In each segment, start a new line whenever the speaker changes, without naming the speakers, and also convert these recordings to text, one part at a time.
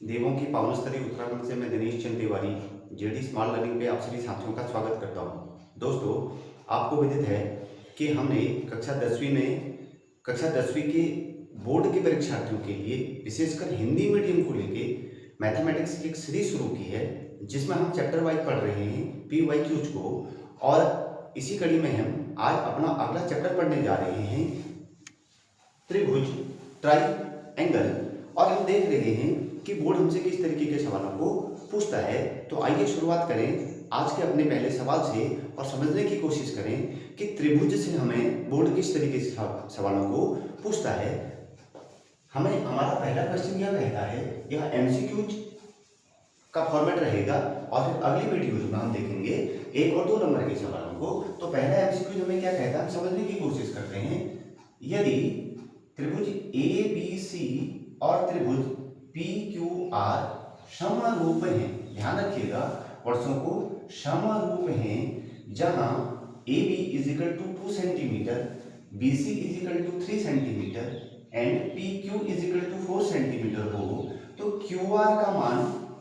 देवों की पावन स्थली उत्तराखंड से मैं Dinesh Chand Tiwari JD smart learning पे आप सभी साथियों का स्वागत करता हूँ। दोस्तों, आपको विदित है कि हमने कक्षा 10वीं के बोर्ड के परीक्षार्थियों के लिए विशेषकर हिंदी मीडियम को लेके मैथमेटिक्स की एक सीरीज शुरू की है, जिसमें हम चैप्टर वाइज पढ़ रहे हैं पी वाई क्यूज को। और इसी कड़ी में हम आज अपना अगला चैप्टर पढ़ने जा रहे हैं, त्रिभुज, ट्राई एंगल। और हम देख रहे हैं कि बोर्ड हमसे किस तरीके के सवालों को पूछता है। तो आइए शुरुआत करें आज के अपने पहले सवाल से और समझने की कोशिश करें कि त्रिभुज से हमें बोर्ड किस तरीके से सवालों को पूछता है। हमें हमारा पहला क्वेश्चन यह कहता है, यह एमसीक्यूज का फॉर्मेट रहेगा और फिर अगली वीडियोज में हम देखेंगे 1 और 2 नंबर के सवालों को। तो पहला एमसीक्यूज हमें क्या कहता है, समझने की कोशिश करते हैं। यदि त्रिभुज ए बी सी और त्रिभुज पी क्यू आर समरूप हैं, ध्यान रखिएगा वर्षों को, समरूप हैं, जहां A B is equal to 2 centimetre, B C is equal to 3 centimetre and P Q is equal to 4 centimetre हो, तो क्यू आर का मान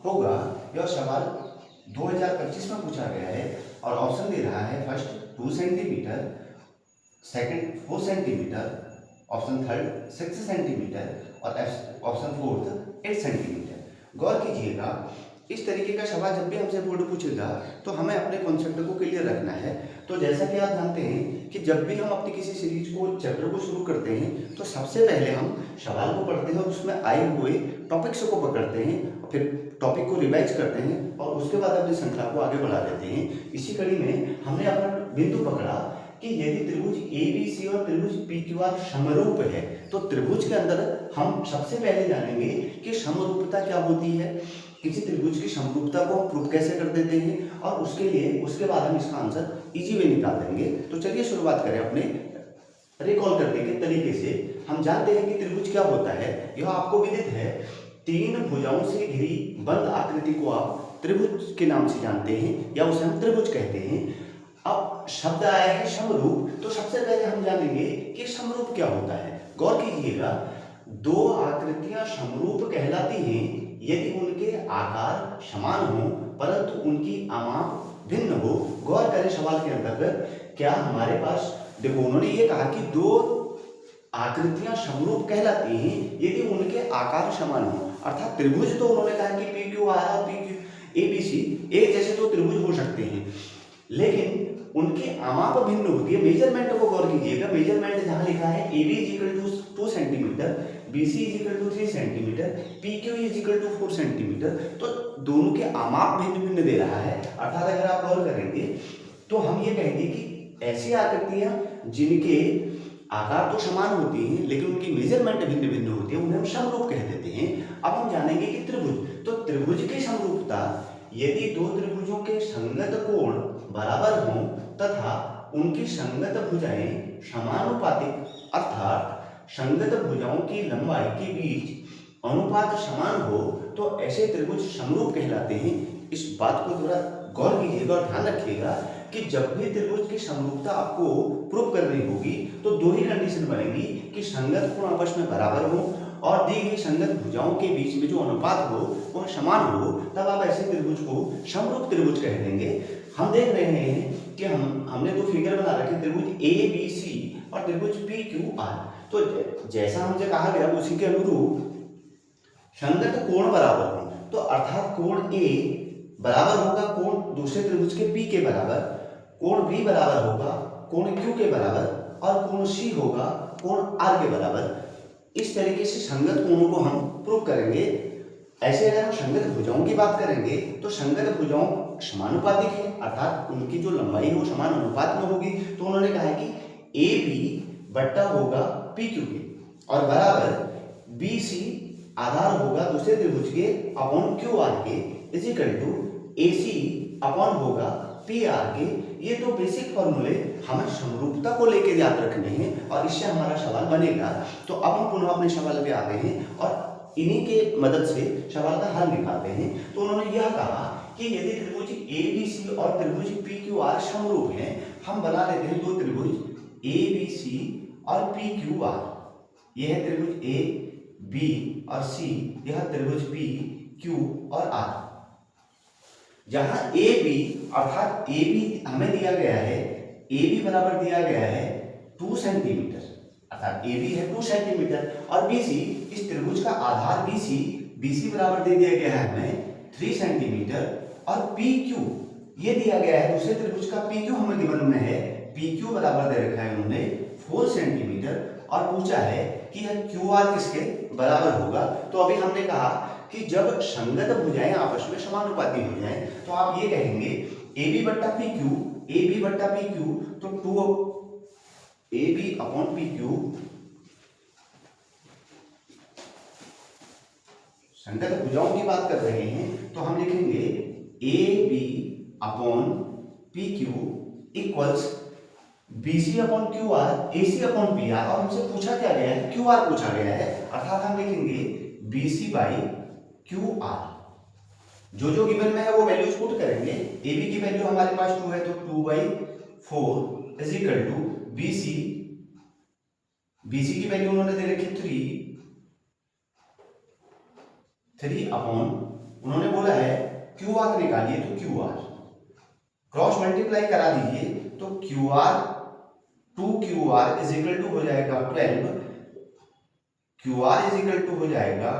होगा। यह सवाल 2025 में पूछा गया है और ऑप्शन दे रहा है first 2 centimetre, second 4 centimetre, option third 6 centimetre और ऑप्शन फोर्थ 8 सेंटीमीटर। गौर कीजिएगा, इस तरीके का सवाल जब भी हमसे बोर्ड पूछेगा तो हमें अपने कॉन्सेप्ट को क्लियर रखना है। तो जैसा कि आप जानते हैं कि जब भी हम अपनी किसी सीरीज को, चैप्टर को शुरू करते हैं तो सबसे पहले हम सवाल को पढ़ते हैं और उसमें आए हुए टॉपिक्स को पकड़ते हैं, फिर टॉपिक को रिवाइज करते हैं और उसके बाद अपनी श्रृंखला को आगे बढ़ा देते हैं। इसी कड़ी में हमने अपना बिंदु पकड़ा कि यदि त्रिभुज ए बी सी और त्रिभुज पी क्यू आर समरूप है, तो त्रिभुज के अंदर हम सबसे पहले जानेंगे कि समरूपता क्या होती है, किसी त्रिभुज की समरूपता को हम प्रूफ कैसे कर देते हैं, और उसके बाद हम इसका आंसर इजी वे निकाल देंगे। तो चलिए शुरुआत करें अपने रिकॉल करने के तरीके से। हम जानते हैं कि त्रिभुज क्या होता है, यह आपको विदित है। 3 भुजाओं से घिरी बंद आकृति को आप त्रिभुज के नाम से जानते हैं या उसे हम त्रिभुज कहते हैं। अब शब्द आया है समरूप, तो सबसे पहले हम जानेंगे कि समरूप क्या होता है। गौर कीजिएगा, 2 आकृतियां समरूप कहलाती हैं यदि उनके आकार समान हो परंतु उनकी आमाप भिन्न हो। गौर करें सवाल के अंतर्गत, क्या हमारे पास, देखो उन्होंने ये कहा कि 2 आकृतियां समरूप कहलाती हैं यदि उनके आकार समान हो, अर्थात त्रिभुज तो उन्होंने कहा कि पी क्यू आर और P Q A B C एक जैसे तो त्रिभुज हो सकते हैं, लेकिन उनकी आमाप भिन्न होती है। मेजरमेंट को गौर कीजिएगा, मेजरमेंट जहां लिखा है A B is equal to 2 centimetre, B C is equal to 3 centimetre, P Q is equal to 4 centimetre, तो दोनों के आमाप भिन्न भिन्न दे रहा है। अर्थात अगर आप गौर करेंगे तो हम ये कहेंगे कि ऐसी आकृतियां जिनके आकार तो समान होती हैं लेकिन उनकी मेजरमेंट भिन्न भिन्न होती है, उन्हें हम समरूप कह देते हैं। अब हम जानेंगे कि त्रिभुज, तो त्रिभुज की समरूपता, यदि 2 त्रिभुजों के संगत कोण बराबर हों तथा उनकी संगत भुजाएं समानुपातिक, अर्थात संगत भुजाओं की लंबाई के बीच अनुपात समान हो, तो ऐसे त्रिभुज समरूप कहलाते हैं। इस बात को थोड़ा गौर कीजिएगा और ध्यान रखिएगा कि जब भी त्रिभुज की समरूपता आपको प्रूव करनी होगी तो 2 ही कंडीशन बनेगी कि संगत कोण आपस में बराबर हो और दी गई संगत भुजाओं के बीच में जो अनुपात हो वह समान हो, तब आप ऐसे त्रिभुज को समरूप त्रिभुज कह देंगे। हम देख रहे हैं कि हमने 2 फिगर बना रखे, त्रिभुज ए बी सी और त्रिभुज पी क्यू आर। तो जैसा हमसे कहा गया उसी के अनुरूप संगत कोण बराबर हो, तो अर्थात कोण ए बराबर होगा कोण दूसरे त्रिभुज के पी के बराबर, कोण बी बराबर होगा कोण क्यू के बराबर और कोण सी होगा कोण आर के बराबर। इस तरीके से संगत कोणों को हम प्रूव करेंगे। ऐसे अगर हम संगत भुजाओं की बात करेंगे तो संगत भुजाओं समानुपातिक है, अर्थात उनकी जो लंबाई है वो समान अनुपात में होगी। तो उन्होंने कहा है कि ए बी बट्टा होगा पी क्यू के और बराबर बी सी आधार होगा दूसरे त्रिभुज के अपॉन क्यू आर के is equal to A C upon होगा पी आर के। ये तो बेसिक फॉर्मूले हमें समरूपता को लेकर याद रखने हैं और इससे हमारा सवाल बनेगा। तो अब हम पुनः अपने सवाल पे आते हैं और इन्हीं के मदद से सवाल का हल निकालते हैं। तो उन्होंने यह कहा कि यदि त्रिभुज ए बी सी और त्रिभुज पी क्यू आर समरूप हैं, हम बना लेते हैं 2 त्रिभुज ए बी सी और पी क्यू आर। यह है त्रिभुज ए बी और सी, यह त्रिभुज पी, क्यू और आर। जहां ए बी अर्थात ए बी हमें दिया गया है, ए बी बराबर दिया गया है 2 सेंटीमीटर, अर्थात ए बी है 2 सेंटीमीटर, और बी सी, इस त्रिभुज का आधार बी सी बराबर दे दिया गया है हमें 3 सेंटीमीटर, और पी क्यू ये दिया गया है दूसरे त्रिभुज का पी क्यू हमें गिवन में है, पी क्यू बराबर दे रखा है उन्होंने 4 सेंटीमीटर, और पूछा है कि यह क्यू आर किसके बराबर होगा। तो अभी हमने कहा कि जब संगत भुजाएं आपस में समानुपाती हो जाएं तो आप ये कहेंगे ए बी बट्टा पी क्यू, ए बी बट्टा पी क्यू, तो 2 A B upon P Q, संगत भुजाओं की बात कर रहे हैं तो हम लिखेंगे A B upon P Q equals B C upon Q R, A C upon P R, और हमसे पूछा क्या गया है, क्यू आर पूछा गया है, अर्थात हम लिखेंगे B C by Q R. जो गिवन में है वो वैल्यूज पुट करेंगे। ए बी की वैल्यू हमारे पास 2 है तो 2/4 is equal to B C की वैल्यू उन्होंने दे रखी 3 अपॉन, उन्होंने बोला है क्यू आर निकालिए, तो क्यू आर क्रॉस मल्टीप्लाई करा दीजिए, तो Q R 2 Q R is equal to हो जाएगा 12, Q R is equal to हो जाएगा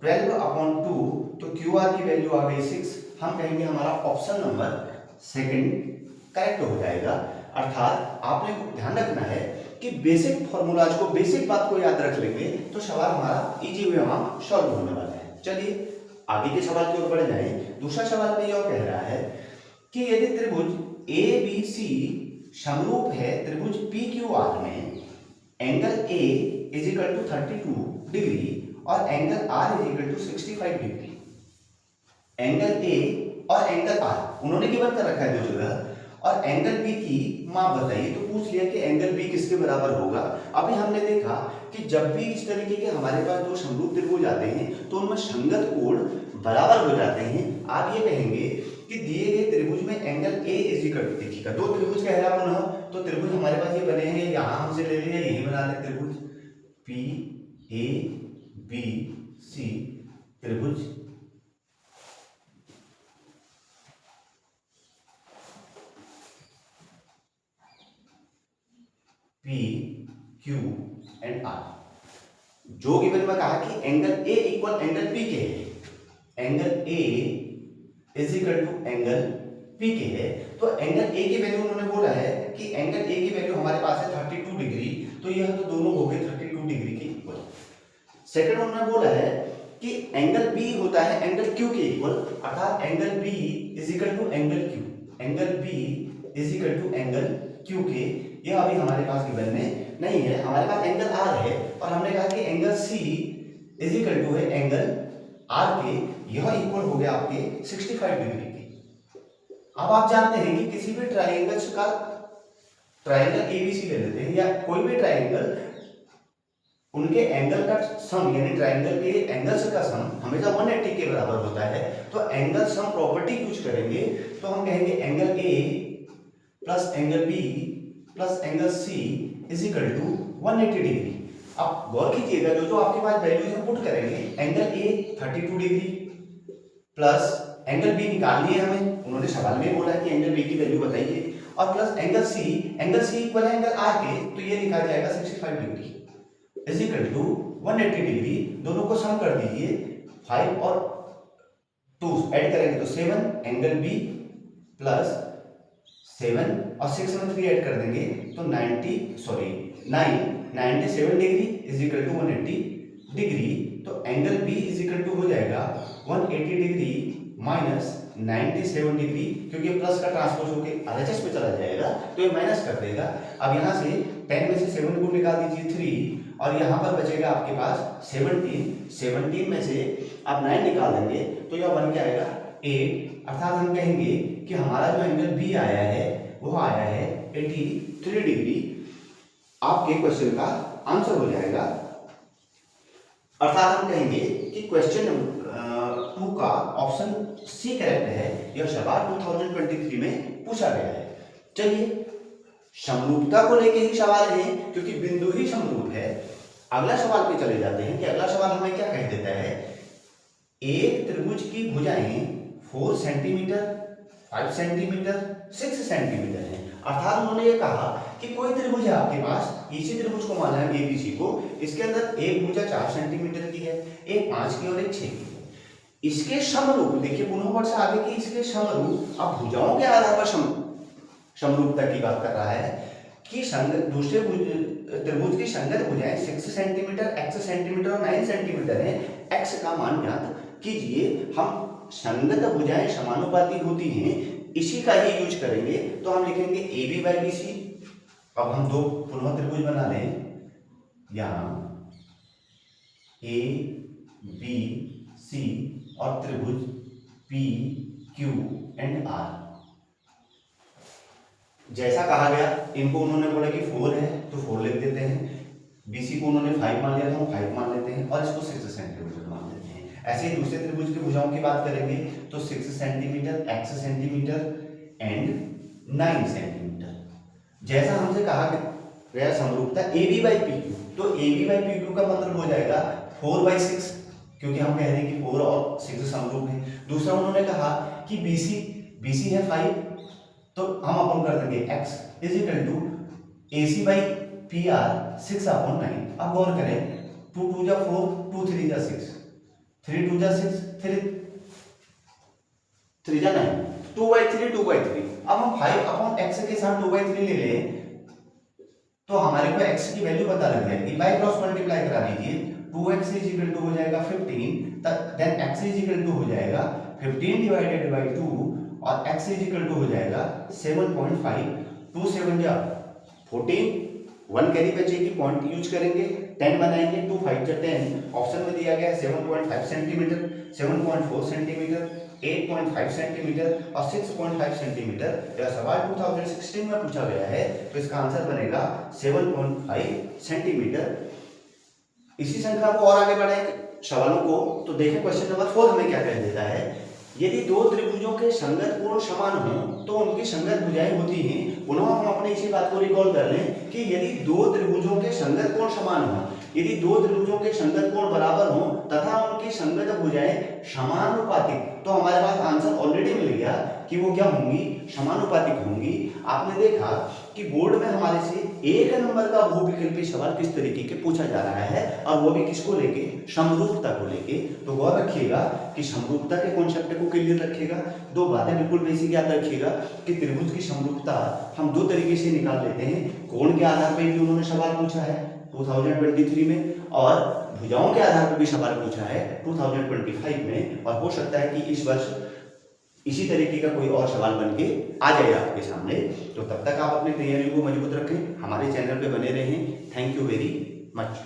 12 अपॉन 2, तो क्यू आर की वैल्यू आ गई 6। हम कहेंगे हमारा ऑप्शन नंबर सेकंड करेक्ट हो जाएगा। अर्थात आपने ध्यान रखना है कि बेसिक फॉर्मूलाज को, बेसिक बात को याद रख लेंगे तो सवाल हमारा इजी वे में सॉल्व होने वाला है। चलिए आगे के सवाल की ओर बढ़ जाएं। दूसरा सवाल में यह कह रहा है कि यदि त्रिभुज ए बी सी समरूप है त्रिभुज पी क्यू आर में, angle A is equal to 32 degree और angle R is equal to 65 degree, angle A और एंगल आर उन्होंने गिवन कर रखा है 2 जगह, और एंगल बी की माप बताइए। तो पूछ लिया कि एंगल बी किसके बराबर होगा। अभी हमने देखा कि जब भी इस तरीके के हमारे पास 2 समरूप त्रिभुज आते हैं तो उनमें संगत कोण बराबर हो जाते हैं। आप ये कहेंगे कि दिए गए त्रिभुज में angle A is equal to, देखिएगा 2 त्रिभुज कह रहा हूं ना, तो त्रिभुज हमारे पास ये बने हैं, यहां हमसे ले लिया, यही बना ले त्रिभुज पी ए बी सी, त्रिभुज पी क्यू एंड आर। जो गिवन में कहा कि angle A equal angle P के है, angle A is equal to angle P के है, तो एंगल ए की वैल्यू उन्होंने बोला है कि एंगल ए की वैल्यू हमारे पास है 32 डिग्री, तो यह तो दोनों हो गए 32 डिग्री के इक्वल। सेकंड उन्होंने बोला है कि एंगल बी होता है एंगल क्यू के इक्वल, अर्थात angle B is equal to angle Q, angle B is equal to angle Q के। यह अभी हमारे पास गिवन में नहीं है, हमारे पास एंगल आर है, और हमने कहा कि angle C is equal to है एंगल आर के, यह इक्वल हो गया आपके 65 डिग्री के। अब आप जानते हैं कि किसी भी ट्राइंगल्स का, ट्राइंगल एबीसी ले लेते हैं या कोई भी ट्राइंगल, उनके एंगल का सम यानी ट्राइंगल के एंगल्स का सम हमेशा 180 के बराबर होता है। तो एंगल सम प्रॉपर्टी यूज करेंगे तो हम कहेंगे angle A plus angle B plus angle C is equal to 180 degree. अब गौर कीजिएगा, जो आपके पास वैल्यूज है पुट करेंगे, angle A 32 degree plus angle B निकालनी है हमें, उन्होंने सवाल में बोला है कि एंगल बी की वैल्यू बताइए, और प्लस एंगल सी इक्वल है एंगल आर के, तो ये लिखा जाएगा 65 degree is equal to 180 degree. दोनों को सम कर दीजिए, 5 और 2 ऐड करेंगे तो 7, एंगल बी प्लस 7 और 6 में 3 ऐड कर देंगे तो 97 degree is equal to 180 degree. तो angle B is equal to हो जाएगा 180 डिग्री माइनस 97 डिग्री, क्योंकि प्लस का ट्रांसपोज होके RHS पे चला जाएगा तो ये माइनस कर देगा। अब यहाँ से 10 में से 7 को निकाल दीजिए 3, और यहाँ पर बचेगा आपके पास 17 में से आप 9 निकाल देंगे तो यह बन के आएगा 8। अर्थात हम कहेंगे कि हमारा जो एंगल बी आया है वो आया है 83 डिग्री। आपके क्वेश्चन का आंसर हो जाएगा। अर्थात हम कहेंगे कि क्वेश्चन नंबर 2 का ऑप्शन सी करेक्ट है। यह सवाल 2023 में पूछा गया है। चलिए समरूपता को लेके ही सवाल है, क्योंकि बिंदु ही समरूप है। अगला सवाल पे चले जाते हैं कि अगला सवाल हमें क्या कह देता है एक त्रिभुज की भुजाएं 4 सेंटीमीटर, 5 सेंटीमीटर, 6 सेंटीमीटर है। अर्थात उन्होंने ये कहा कि कोई त्रिभुज है आपके पास, इसी त्रिभुज को माना है एबीसी को, इसके अंदर एक भुजा 4 सेंटीमीटर की है, एक 5 की और एक 6 की है। इसके समरूप, देखिए पुनः वर्ष आगे की, इसके समरूप, अब भुजाओं के आधार पर समरूपता की बात कर रहा है कि दूसरे त्रिभुज की संगत भुजाएं 6 सेंटीमीटर, x सेंटीमीटर और 9 सेंटीमीटर है। x का मान ज्ञात कीजिए। हम संगत भुजाएं समानुपाती होती हैं, इसी का ही यूज करेंगे। तो हम लिखेंगे A B by B C. अब हम दो पुनः त्रिभुज बना लें, यहाँ ए बी सी और त्रिभुज पी क्यू एंड आर। जैसा कहा गया, इनको उन्होंने बोला कि 4 है तो 4 लिख देते हैं, बीसी को उन्होंने 5 मान लिया तो हम 5 मान लेते हैं, और इसको 6 सेंटीमीटर मान लेते हैं। ऐसे ही दूसरे त्रिभुज की भुजाओं की बात करेंगे तो 6 centimetre, x centimetre and 9 centimetre. जैसा हमसे कहा गया समरूपता A B by P Q, तो A B by P Q का मतलब हो जाएगा 4 बाई 6, क्योंकि हम कह रहे हैं कि 4 और 6 समरूप है। दूसरा उन्होंने कहा कि बीसी है 5, तो हम अपन कर देंगे x is equal to A C by P R 6/9। अब गौर करें, 2 2 जा 4, 2 3 जा 6, 3 2 जा 6, 3 जा 9, 2/3 2/3। अब हम 5/x के साथ 2/3 ले लें तो हमारे को x की वैल्यू पता लग जाएगी। बाय क्रॉस मल्टीप्लाई करा दीजिए, 2x इज इक्वल टू हो जाएगा 15, then x is equal to हो जाएगा 15 डिवाइडेड बाई 2 और x इज इक्वल टू हो जाएगा 7.5। 2 7 जा 14, 1 कैरी बचेगी, पॉइंट यूज करेंगे, 10 बनाएंगे, 2 5 जा 10। ऑप्शन में दिया गया है 7.5 सेंटीमीटर, 7.4 सेंटीमीटर, 8.5 सेंटीमीटर और 6.5 सेंटीमीटर। यह सवाल 2016 में पूछा गया है, तो इसका आंसर बनेगा 7.5 सेंटीमीटर। इसी श्रृंखला को और आगे बढ़ाएंगे सवालों को, तो देखें क्वेश्चन नंबर 4 हमें क्या कह देता है। यदि दो त्रिभुजों के संगत कोण समान हों तो उनकी संगत भुजाएं होती हैं। पुनः हम अपने इसी बात को रिकॉल कर लें कि यदि दो त्रिभुजों के संगत कोण समान हों, यदि दो त्रिभुजों के संगत कोण बराबर हों तथा उनकी संगत भुजाएं समानुपातिक, तो हमारे पास आंसर ऑलरेडी मिल गया कि वो क्या होंगी, समानुपातिक होंगी। आपने देखा कि बोर्ड में हमारे से 1 नंबर का बहुविकल्पी सवाल किस तरीके के पूछा जा रहा है, और वो भी किसको लेके, समरूपता को लेके। तो गौर रखिएगा कि समरूपता के कॉन्सेप्ट को क्लियर रखिएगा। दो बातें बिल्कुल बेसिक याद रखिएगा कि त्रिभुज की समरूपता हम दो तरीके से निकाल लेते हैं। कोण के आधार पर भी उन्होंने सवाल पूछा है 2023 में, और भुजाओं के आधार पर भी सवाल पूछा है 2025 में, और हो सकता है कि इस वर्ष इसी तरीके का कोई और सवाल बन के आ जाए आपके सामने। तो तब तक आप अपनी तैयारी को मजबूत रखें, हमारे चैनल पे बने रहें। Thank you very much.